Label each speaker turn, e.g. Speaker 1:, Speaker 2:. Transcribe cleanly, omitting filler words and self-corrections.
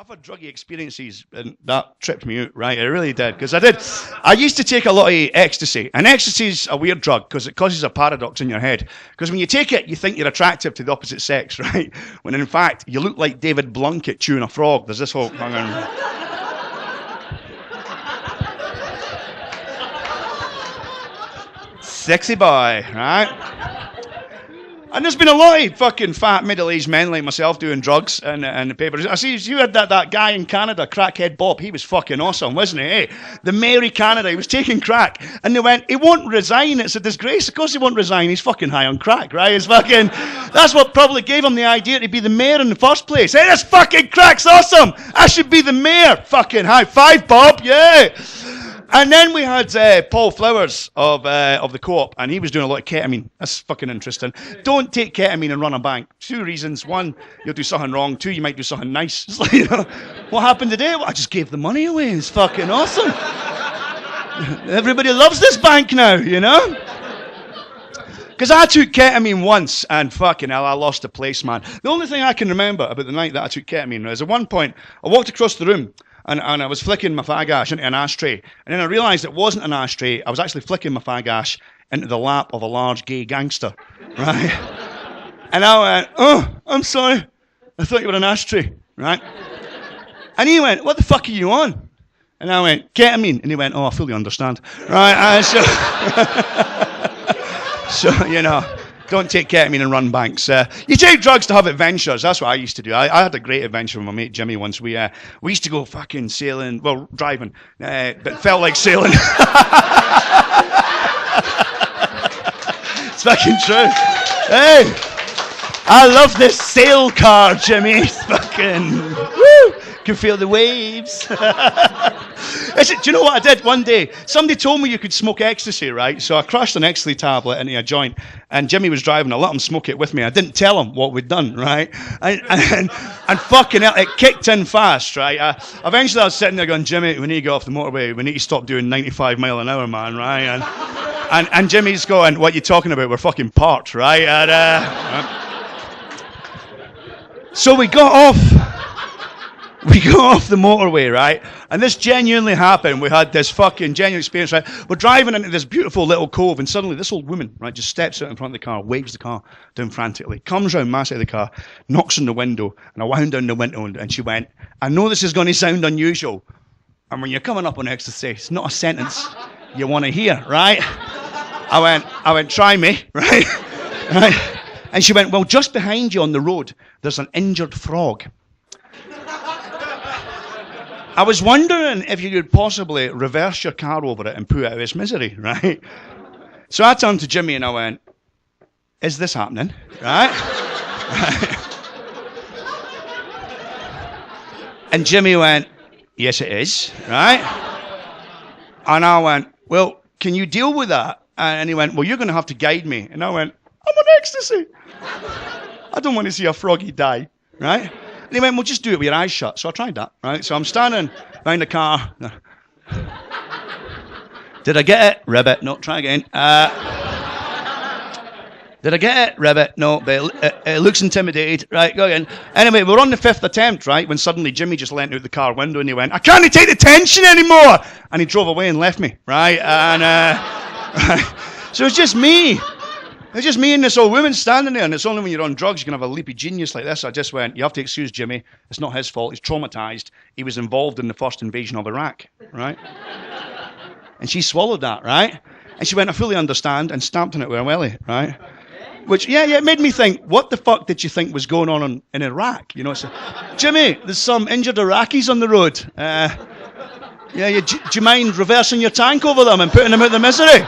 Speaker 1: I've had druggy experiences, and that tripped me out, right? It really did, because I used to take a lot of ecstasy, and ecstasy's a weird drug because it causes a paradox in your head. Because when you take it, you think you're attractive to the opposite sex, right? When in fact, you look like David Blunkett chewing a frog. There's this whole sexy boy, right? And there's been a lot of fucking fat middle-aged men like myself doing drugs and the papers. I see you had that guy in Canada, Crackhead Bob. He was fucking awesome, wasn't he? Hey, the mayor of Canada, he was taking crack, and they went, he won't resign. It's a disgrace. Of course he won't resign. He's fucking high on crack, right? It's fucking. That's what probably gave him the idea to be the mayor in the first place. Hey, this fucking crack's awesome. I should be the mayor. Fucking high five, Bob. Yeah. And then we had Paul Flowers of the Co-op, and he was doing a lot of ketamine. That's fucking interesting. Don't take ketamine and run a bank. 2 reasons. 1, you'll do something wrong. 2, you might do something nice. It's like, you know, what happened today? Well, I just gave the money away. It's fucking awesome. Everybody loves this bank now, you know? Because I took ketamine once, and fucking hell, I lost the place, man. The only thing I can remember about the night that I took ketamine is at one point, I walked across the room, and I was flicking my fag ash into an ashtray. And then I realised it wasn't an ashtray. I was actually flicking my fag ash into the lap of a large gay gangster. Right? And I went, oh, I'm sorry. I thought you were an ashtray. Right? And he went, what the fuck are you on? And I went, ketamine. And he went, oh, I fully understand. Right? So, you know, don't take ketamine and run banks. You take drugs to have adventures. That's what I used to do. I had a great adventure with my mate Jimmy once. We used to go fucking sailing, well, driving, but felt like sailing. It's fucking true. Hey, I love this sail car, Jimmy. It's fucking, woo, can feel the waves. Do you know what I did one day? Somebody told me you could smoke ecstasy, right? So I crushed an ecstasy tablet into a joint, and Jimmy was driving. I let him smoke it with me. I didn't tell him what we'd done, right? And fucking hell, it kicked in fast, right? Eventually I was sitting there going, Jimmy, we need to get off the motorway. We need to stop doing 95 mile an hour, man, right? And Jimmy's going, what are you talking about? We're fucking parked, right? And, so we got off the motorway, right? And this genuinely happened. We had this fucking genuine experience, right? We're driving into this beautiful little cove, and suddenly this old woman, right, just steps out in front of the car, waves the car down frantically, comes round my side of the car, knocks on the window, and I wound down the window, and she went, I know this is going to sound unusual, and when you're coming up on ecstasy, it's not a sentence you want to hear, right? I went, try me, right? Right? And she went, well, just behind you on the road, there's an injured frog. I was wondering if you could possibly reverse your car over it and put it out of its misery, right? So I turned to Jimmy and I went, is this happening, right? And Jimmy went, yes, it is, right? And I went, well, can you deal with that? And he went, well, you're going to have to guide me. And I went, I'm on ecstasy. I don't want to see a froggy die, right? And he went, well, just do it with your eyes shut. So I tried that, right? So I'm standing behind the car. Did I get it? Ribbit. No, try again. Did I get it? Ribbit. No, but it looks intimidated. Right, go again. Anyway, we're on the 5th attempt, right? When suddenly Jimmy just leant out the car window and he went, I can't take the tension anymore. And he drove away and left me, right? And right. So it's just me. It's just me and this old woman standing there, and it's only when you're on drugs you can have a leapy genius like this. I just went, you have to excuse Jimmy. It's not his fault. He's traumatized. He was involved in the first invasion of Iraq, right? And she swallowed that, right? And she went, I fully understand, and stamped on it with her welly, right? Which, yeah, it made me think, what the fuck did you think was going on in Iraq? You know, so, Jimmy, there's some injured Iraqis on the road. Do you mind reversing your tank over them and putting them out of the misery?